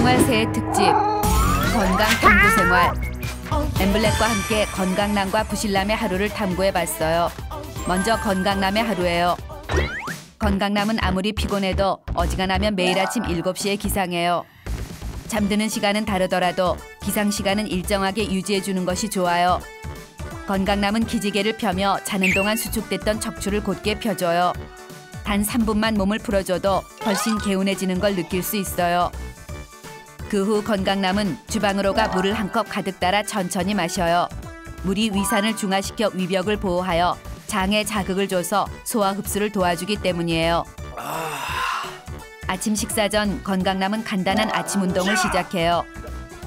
생활 새해 특집 건강 탐구 생활. 엠블랙과 함께 건강남과 부실남의 하루를 탐구해봤어요. 먼저 건강남의 하루예요. 건강남은 아무리 피곤해도 어지간하면 매일 아침 7시에 기상해요. 잠드는 시간은 다르더라도 기상 시간은 일정하게 유지해주는 것이 좋아요. 건강남은 기지개를 펴며 자는 동안 수축됐던 척추를 곧게 펴줘요. 단 3분만 몸을 풀어줘도 훨씬 개운해지는 걸 느낄 수 있어요. 그 후 건강남은 주방으로 가 물을 한 컵 가득 따라 천천히 마셔요. 물이 위산을 중화시켜 위벽을 보호하여 장에 자극을 줘서 소화 흡수를 도와주기 때문이에요. 아침 식사 전 건강남은 간단한 아침 운동을 시작해요.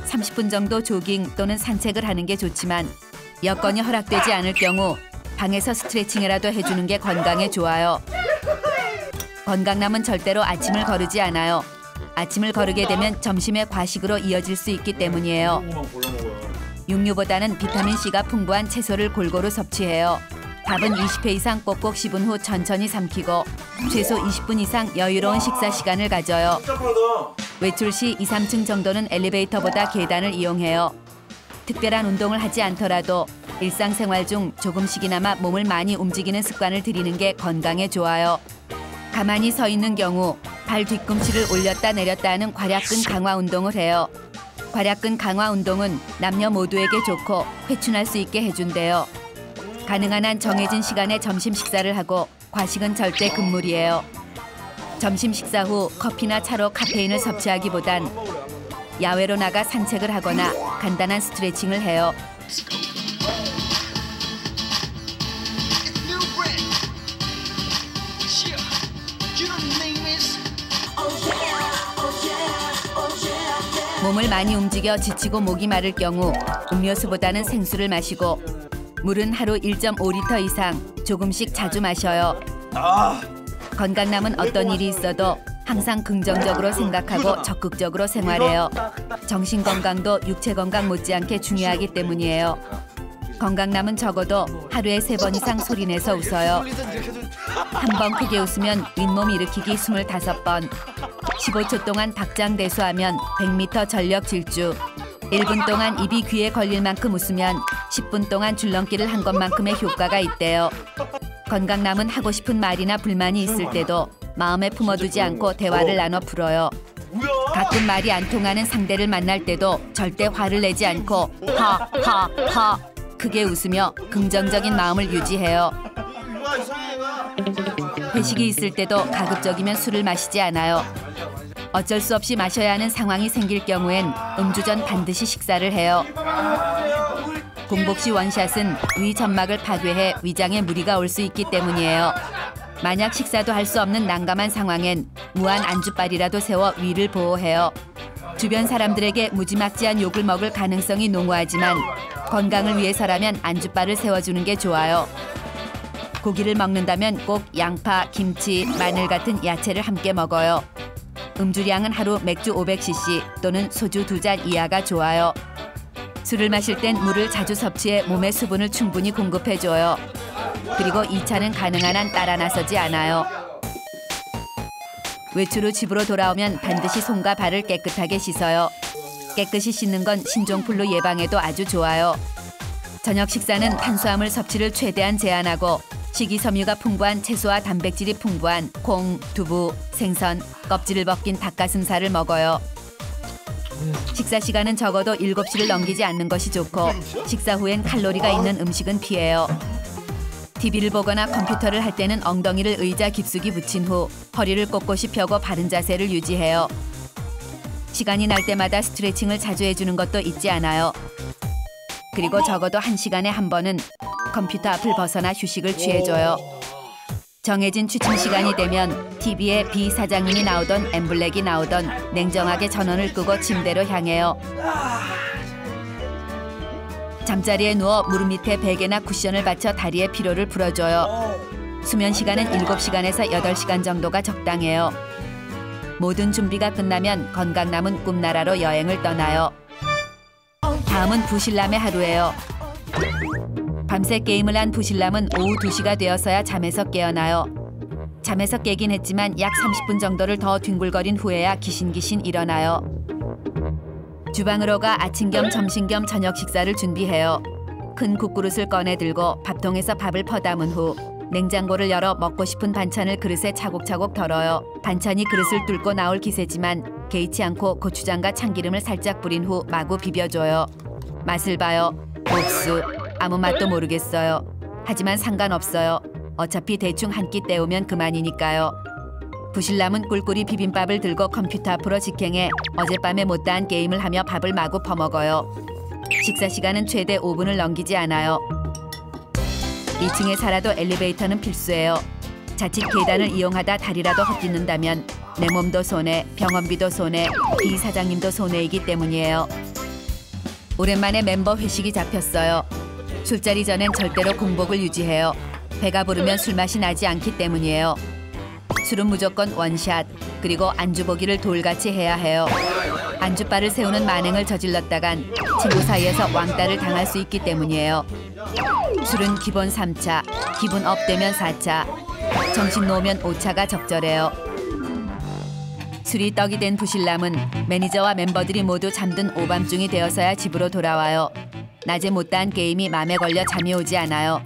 30분 정도 조깅 또는 산책을 하는 게 좋지만 여건이 허락되지 않을 경우 방에서 스트레칭이라도 해주는 게 건강에 좋아요. 건강남은 절대로 아침을 거르지 않아요. 아침을 거르게 되면 점심에 과식으로 이어질 수 있기 때문이에요. 육류보다는 비타민C가 풍부한 채소를 골고루 섭취해요. 밥은 20회 이상 꼭꼭 씹은 후 천천히 삼키고 최소 20분 이상 여유로운 식사 시간을 가져요. 외출 시 2, 3층 정도는 엘리베이터보다 계단을 이용해요. 특별한 운동을 하지 않더라도 일상생활 중 조금씩이나마 몸을 많이 움직이는 습관을 들이는 게 건강에 좋아요. 가만히 서 있는 경우 발 뒤꿈치를 올렸다 내렸다 하는 괄약근 강화 운동을 해요. 괄약근 강화 운동은 남녀 모두에게 좋고 회춘할 수 있게 해준대요. 가능한 한 정해진 시간에 점심 식사를 하고 과식은 절대 금물이에요. 점심 식사 후 커피나 차로 카페인을 섭취하기보단 야외로 나가 산책을 하거나 간단한 스트레칭을 해요. 몸을 많이 움직여 지치고 목이 마를 경우 음료수보다는 생수를 마시고 물은 하루 1.5리터 이상 조금씩 자주 마셔요. 건강남은 어떤 일이 있어도 항상 긍정적으로 생각하고 적극적으로 생활해요. 정신 건강도 육체 건강 못지않게 중요하기 때문이에요. 건강남은 적어도 하루에 3번 이상 소리내서 웃어요. 한 번 크게 웃으면 윗몸 일으키기 25번, 15초 동안 박장대소하면 100m 전력 질주, 1분 동안 입이 귀에 걸릴 만큼 웃으면 10분 동안 줄넘기를 한 것만큼의 효과가 있대요. 건강남은 하고 싶은 말이나 불만이 있을 때도 마음에 품어두지 않고 대화를 나눠 풀어요. 가끔 말이 안 통하는 상대를 만날 때도 절대 화를 내지 않고 하하하 크게 웃으며 긍정적인 마음을 유지해요. 회식이 있을 때도 가급적이면 술을 마시지 않아요. 어쩔 수 없이 마셔야 하는 상황이 생길 경우엔 음주 전 반드시 식사를 해요. 공복 시 원샷은 위 점막을 파괴해 위장에 무리가 올 수 있기 때문이에요. 만약 식사도 할 수 없는 난감한 상황엔 무한 안주빨이라도 세워 위를 보호해요. 주변 사람들에게 무지막지한 욕을 먹을 가능성이 농후하지만 건강을 위해서라면 안주빨을 세워주는 게 좋아요. 고기를 먹는다면 꼭 양파, 김치, 마늘 같은 야채를 함께 먹어요. 음주량은 하루 맥주 500cc 또는 소주 2잔 이하가 좋아요. 술을 마실 땐 물을 자주 섭취해 몸에 수분을 충분히 공급해줘요. 그리고 2차는 가능한 한 따라 나서지 않아요. 외출 후 집으로 돌아오면 반드시 손과 발을 깨끗하게 씻어요. 깨끗이 씻는 건 신종플루 예방에도 아주 좋아요. 저녁 식사는 탄수화물 섭취를 최대한 제한하고 식이섬유가 풍부한 채소와 단백질이 풍부한 콩, 두부, 생선, 껍질을 벗긴 닭가슴살을 먹어요. 식사 시간은 적어도 7시를 넘기지 않는 것이 좋고 식사 후엔 칼로리가 있는 음식은 피해요. TV를 보거나 컴퓨터를 할 때는 엉덩이를 의자 깊숙이 붙인 후 허리를 꼿꼿이 펴고 바른 자세를 유지해요. 시간이 날 때마다 스트레칭을 자주 해주는 것도 잊지 않아요. 그리고 적어도 1시간에 한 번은 컴퓨터 앞을 벗어나 휴식을 취해줘요. 정해진 취침 시간이 되면 TV에 비 사장님이 나오던 엠블랙이 나오던 냉정하게 전원을 끄고 침대로 향해요. 잠자리에 누워 무릎 밑에 베개나 쿠션을 받쳐 다리의 피로를 풀어줘요. 수면 시간은 7시간에서 8시간 정도가 적당해요. 모든 준비가 끝나면 건강남은 꿈나라로 여행을 떠나요. 다음은 부실남의 하루예요. 밤새 게임을 한 부실남은 오후 2시가 되어서야 잠에서 깨어나요. 잠에서 깨긴 했지만 약 30분 정도를 더 뒹굴거린 후에야 기신기신 일어나요. 주방으로 가 아침 겸 점심 겸 저녁 식사를 준비해요. 큰 국그릇을 꺼내 들고 밥통에서 밥을 퍼담은 후 냉장고를 열어 먹고 싶은 반찬을 그릇에 차곡차곡 덜어요. 반찬이 그릇을 뚫고 나올 기세지만 개의치 않고 고추장과 참기름을 살짝 뿌린 후 마구 비벼줘요. 맛을 봐요. 옥수 아무 맛도 모르겠어요. 하지만 상관없어요. 어차피 대충 한 끼 때우면 그만이니까요. 부실남은 꿀꿀이 비빔밥을 들고 컴퓨터 앞으로 직행해 어젯밤에 못다한 게임을 하며 밥을 마구 퍼먹어요. 식사 시간은 최대 5분을 넘기지 않아요. 2층에 살아도 엘리베이터는 필수예요. 자칫 계단을 이용하다 다리라도 헛디는다면 내 몸도 손해, 병원비도 손해, 이 사장님도 손해이기 때문이에요. 오랜만에 멤버 회식이 잡혔어요. 술자리 전엔 절대로 공복을 유지해요. 배가 부르면 술맛이 나지 않기 때문이에요. 술은 무조건 원샷, 그리고 안주 보기를 돌같이 해야 해요. 안주바를 세우는 만행을 저질렀다간 친구 사이에서 왕따를 당할 수 있기 때문이에요. 술은 기본 3차, 기분 업 되면 4차, 정신 놓으면 5차가 적절해요. 술이 떡이 된 부실남은 매니저와 멤버들이 모두 잠든 오밤중이 되어서야 집으로 돌아와요. 낮에 못다한 게임이 맘에 걸려 잠이 오지 않아요.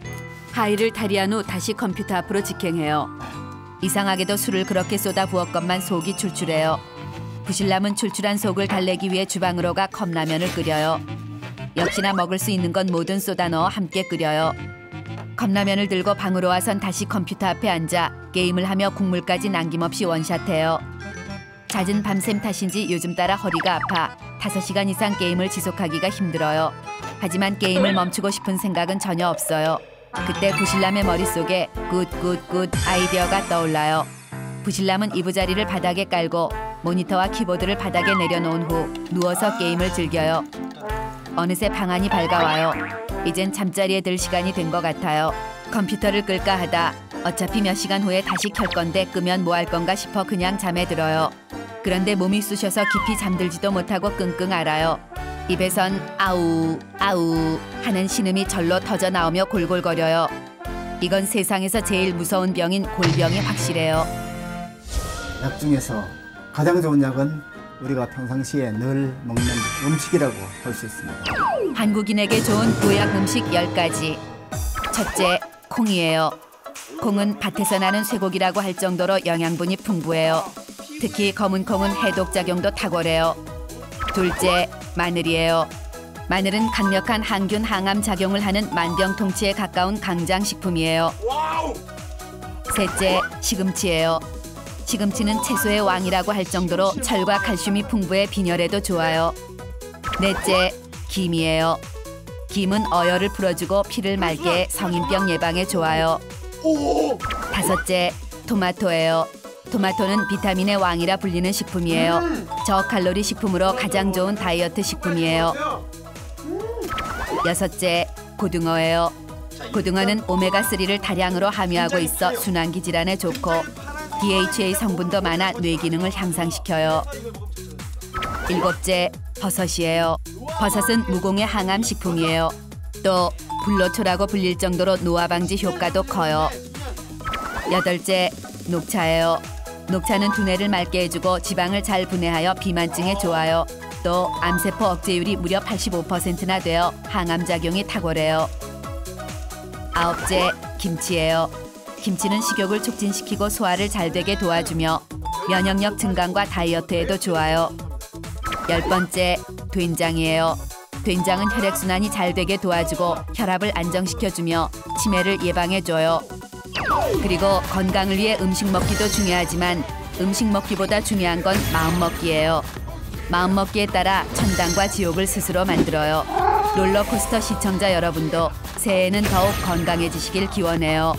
하이를 탈의한 후 다시 컴퓨터 앞으로 직행해요. 이상하게도 술을 그렇게 쏟아 부었건만 속이 출출해요. 부실남은 출출한 속을 달래기 위해 주방으로 가 컵라면을 끓여요. 역시나 먹을 수 있는 건 뭐든 쏟아 넣어 함께 끓여요. 컵라면을 들고 방으로 와선 다시 컴퓨터 앞에 앉아 게임을 하며 국물까지 남김없이 원샷해요. 잦은 밤샘 탓인지 요즘 따라 허리가 아파 5시간 이상 게임을 지속하기가 힘들어요. 하지만 게임을 멈추고 싶은 생각은 전혀 없어요. 그때 부실남의 머릿속에 굿 아이디어가 떠올라요. 부실남은 이부자리를 바닥에 깔고 모니터와 키보드를 바닥에 내려놓은 후 누워서 게임을 즐겨요. 어느새 방안이 밝아와요. 이젠 잠자리에 들 시간이 된 것 같아요. 컴퓨터를 끌까 하다 어차피 몇 시간 후에 다시 켤 건데 끄면 뭐 할 건가 싶어 그냥 잠에 들어요. 그런데 몸이 쑤셔서 깊이 잠들지도 못하고 끙끙 앓아요. 입에선 아우 아우 하는 신음이 절로 터져 나오며 골골거려요. 이건 세상에서 제일 무서운 병인 골병이 확실해요. 약 중에서 가장 좋은 약은 우리가 평상시에 늘 먹는 음식이라고 볼 수 있습니다. 한국인에게 좋은 보약 음식 10가지. 첫째, 콩이에요. 콩은 밭에서 나는 쇠고기라고 할 정도로 영양분이 풍부해요. 특히 검은 콩은 해독작용도 탁월해요. 둘째, 마늘이에요. 마늘은 강력한 항균 항암 작용을 하는 만병통치에 가까운 강장식품이에요. 셋째, 시금치예요. 시금치는 채소의 왕이라고 할 정도로 철과 칼슘이 풍부해 빈혈에도 좋아요. 넷째, 김이에요. 김은 어혈을 풀어주고 피를 맑게 해 성인병 예방에 좋아요. 다섯째, 토마토예요. 토마토는 비타민의 왕이라 불리는 식품이에요. 저칼로리 식품으로 가장 좋은 다이어트 식품이에요. 여섯째, 고등어예요. 고등어는 오메가3를 다량으로 함유하고 있어 순환기 질환에 좋고 DHA 성분도 많아 뇌 기능을 향상시켜요. 일곱째, 버섯이에요. 버섯은 무공해 항암 식품이에요. 또 불로초라고 불릴 정도로 노화 방지 효과도 커요. 여덟째, 녹차예요. 녹차는 두뇌를 맑게 해주고 지방을 잘 분해하여 비만증에 좋아요. 또 암세포 억제율이 무려 85%나 되어 항암 작용이 탁월해요. 아홉째, 김치예요. 김치는 식욕을 촉진시키고 소화를 잘 되게 도와주며 면역력 증강과 다이어트에도 좋아요. 10번째, 된장이에요. 된장은 혈액순환이 잘 되게 도와주고 혈압을 안정시켜주며 치매를 예방해줘요. 그리고 건강을 위해 음식 먹기도 중요하지만 음식 먹기보다 중요한 건 마음 먹기예요. 마음 먹기에 따라 천당과 지옥을 스스로 만들어요. 롤러코스터 시청자 여러분도 새해에는 더욱 건강해지시길 기원해요.